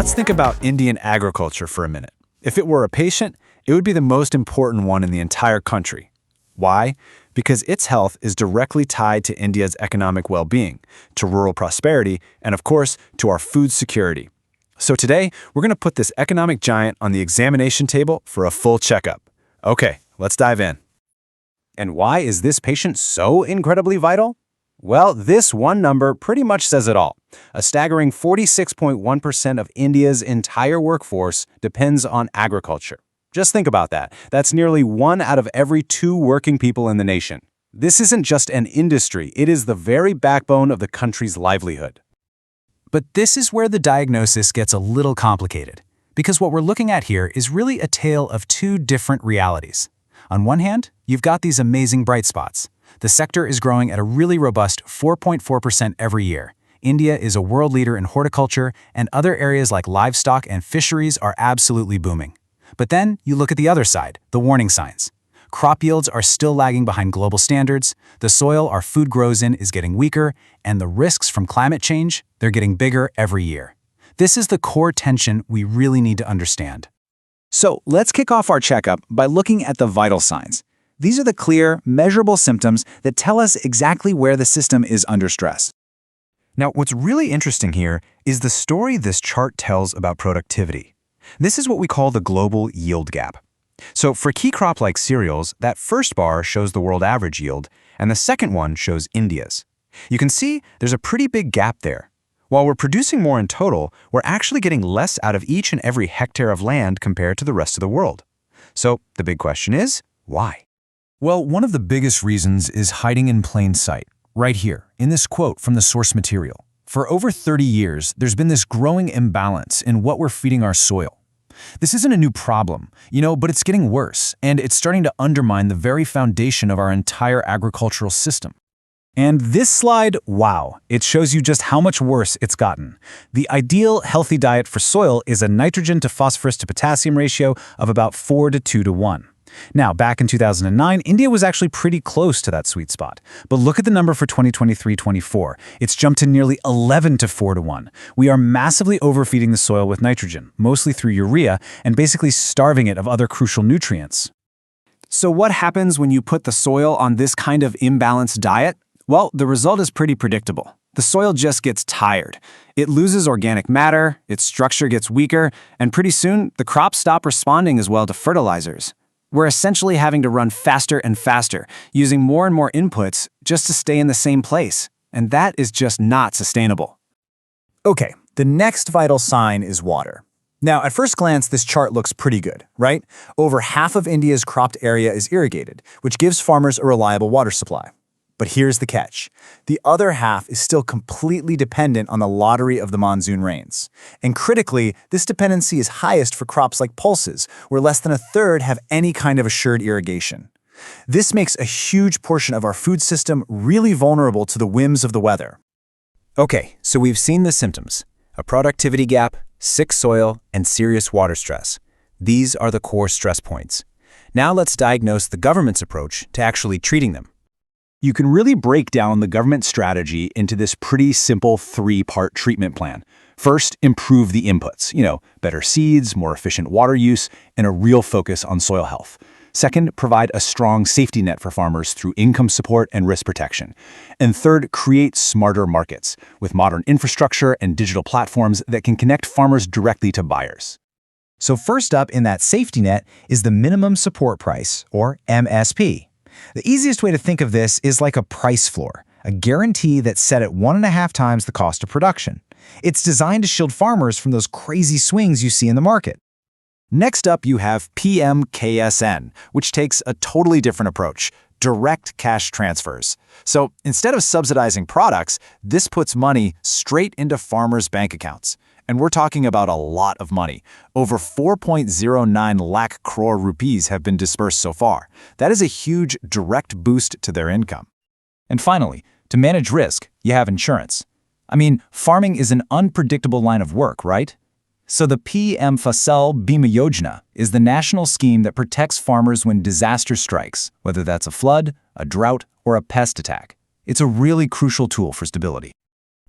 Let's think about Indian agriculture for a minute. If it were a patient, it would be the most important one in the entire country. Why? Because its health is directly tied to India's economic well-being, to rural prosperity, and of course, to our food security. So today, we're going to put this economic giant on the examination table for a full checkup. Okay, let's dive in. And why is this patient so incredibly vital? Well, this one number pretty much says it all. A staggering 46.1% of India's entire workforce depends on agriculture. Just think about that. That's nearly 1 out of every 2 working people in the nation. This isn't just an industry, it is the very backbone of the country's livelihood. But this is where the diagnosis gets a little complicated, because what we're looking at here is really a tale of 2 different realities. On one hand, you've got these amazing bright spots. The sector is growing at a really robust 4.4% every year. India is a world leader in horticulture, and other areas like livestock and fisheries are absolutely booming. But then you look at the other side, the warning signs. Crop yields are still lagging behind global standards, the soil our food grows in is getting weaker, and the risks from climate change, they're getting bigger every year. This is the core tension we really need to understand. So let's kick off our checkup by looking at the vital signs. These are the clear, measurable symptoms that tell us exactly where the system is under stress. Now, what's really interesting here is the story this chart tells about productivity. This is what we call the global yield gap. So for key crop like cereals, that first bar shows the world average yield, and the second one shows India's. You can see there's a pretty big gap there. While we're producing more in total, we're actually getting less out of each and every hectare of land compared to the rest of the world. So the big question is, why? Well, one of the biggest reasons is hiding in plain sight, right here, in this quote from the source material. For over 30 years, there's been this growing imbalance in what we're feeding our soil. This isn't a new problem, but it's getting worse, and it's starting to undermine the very foundation of our entire agricultural system. And this slide, wow, it shows you just how much worse it's gotten. The ideal healthy diet for soil is a nitrogen to phosphorus to potassium ratio of about 4 to 2 to 1. Now, back in 2009, India was actually pretty close to that sweet spot. But look at the number for 2023-24. It's jumped to nearly 11 to 4 to 1. We are massively overfeeding the soil with nitrogen, mostly through urea, and basically starving it of other crucial nutrients. So what happens when you put the soil on this kind of imbalanced diet? Well, the result is pretty predictable. The soil just gets tired. It loses organic matter, its structure gets weaker, and pretty soon, the crops stop responding as well to fertilizers. We're essentially having to run faster and faster, using more and more inputs just to stay in the same place. And that is just not sustainable. Okay, the next vital sign is water. Now, at first glance, this chart looks pretty good, right? Over half of India's cropped area is irrigated, which gives farmers a reliable water supply. But here's the catch. The other half is still completely dependent on the lottery of the monsoon rains. And critically, this dependency is highest for crops like pulses, where less than a third have any kind of assured irrigation. This makes a huge portion of our food system really vulnerable to the whims of the weather. Okay, so we've seen the symptoms: a productivity gap, sick soil, and serious water stress. These are the core stress points. Now let's diagnose the government's approach to actually treating them. You can really break down the government strategy into this pretty simple 3-part treatment plan. First, improve the inputs, better seeds, more efficient water use, and a real focus on soil health. Second, provide a strong safety net for farmers through income support and risk protection. And third, create smarter markets with modern infrastructure and digital platforms that can connect farmers directly to buyers. So first up in that safety net is the minimum support price, or MSP. The easiest way to think of this is like a price floor, a guarantee that's set at 1.5 times the cost of production. It's designed to shield farmers from those crazy swings you see in the market. Next up, you have PM-KISAN, which takes a totally different approach: direct cash transfers. So instead of subsidizing products, this puts money straight into farmers' bank accounts. And we're talking about a lot of money. Over 4.09 lakh crore rupees have been dispersed so far. That is a huge direct boost to their income. And finally, to manage risk, you have insurance. Farming is an unpredictable line of work, right? So the PM-KISAN Yojana is the national scheme that protects farmers when disaster strikes, whether that's a flood, a drought, or a pest attack. It's a really crucial tool for stability.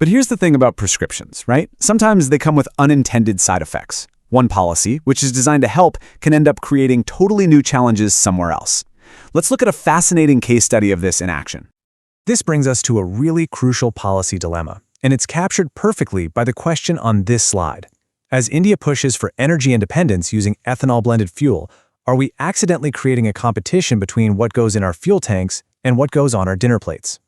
But here's the thing about prescriptions, right? Sometimes they come with unintended side effects. One policy, which is designed to help, can end up creating totally new challenges somewhere else. Let's look at a fascinating case study of this in action. This brings us to a really crucial policy dilemma, and it's captured perfectly by the question on this slide. As India pushes for energy independence using ethanol-blended fuel, are we accidentally creating a competition between what goes in our fuel tanks and what goes on our dinner plates?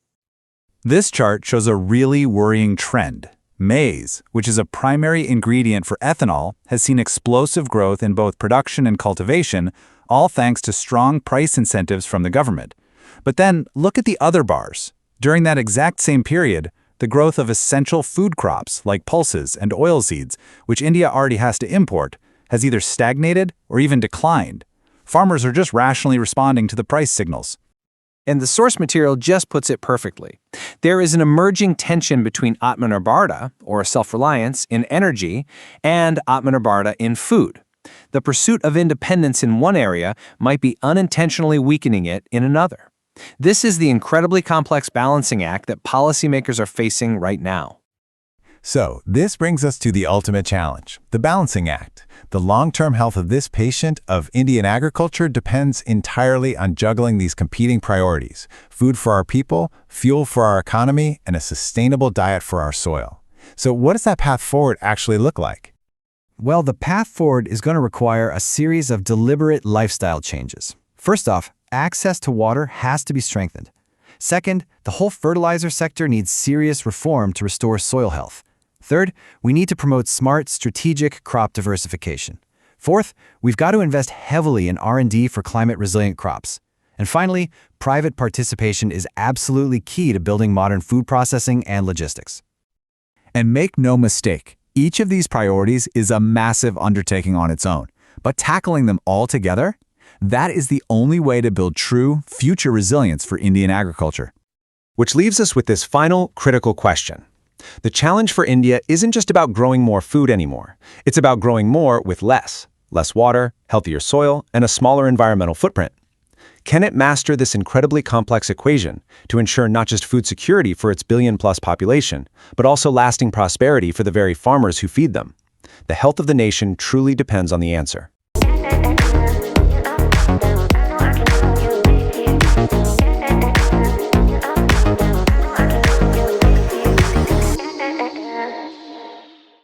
This chart shows a really worrying trend. Maize, which is a primary ingredient for ethanol, has seen explosive growth in both production and cultivation, all thanks to strong price incentives from the government. But then, look at the other bars. During that exact same period, the growth of essential food crops like pulses and oilseeds, which India already has to import, has either stagnated or even declined. Farmers are just rationally responding to the price signals. And the source material just puts it perfectly. There is an emerging tension between Atmanirbharta, or self-reliance, in energy, and Atmanirbharta in food. The pursuit of independence in one area might be unintentionally weakening it in another. This is the incredibly complex balancing act that policymakers are facing right now. So, this brings us to the ultimate challenge, the balancing act. The long-term health of this patient of Indian agriculture depends entirely on juggling these competing priorities: food for our people, fuel for our economy, and a sustainable diet for our soil. So what does that path forward actually look like? Well, the path forward is going to require a series of deliberate lifestyle changes. First off, access to water has to be strengthened. Second, the whole fertilizer sector needs serious reform to restore soil health. Third, we need to promote smart, strategic crop diversification. Fourth, we've got to invest heavily in R&D for climate-resilient crops. And finally, private participation is absolutely key to building modern food processing and logistics. And make no mistake, each of these priorities is a massive undertaking on its own. But tackling them all together, that is the only way to build true future resilience for Indian agriculture. Which leaves us with this final critical question. The challenge for India isn't just about growing more food anymore. It's about growing more with less water, healthier soil, and a smaller environmental footprint. Can it master this incredibly complex equation to ensure not just food security for its billion-plus population, but also lasting prosperity for the very farmers who feed them? The health of the nation truly depends on the answer.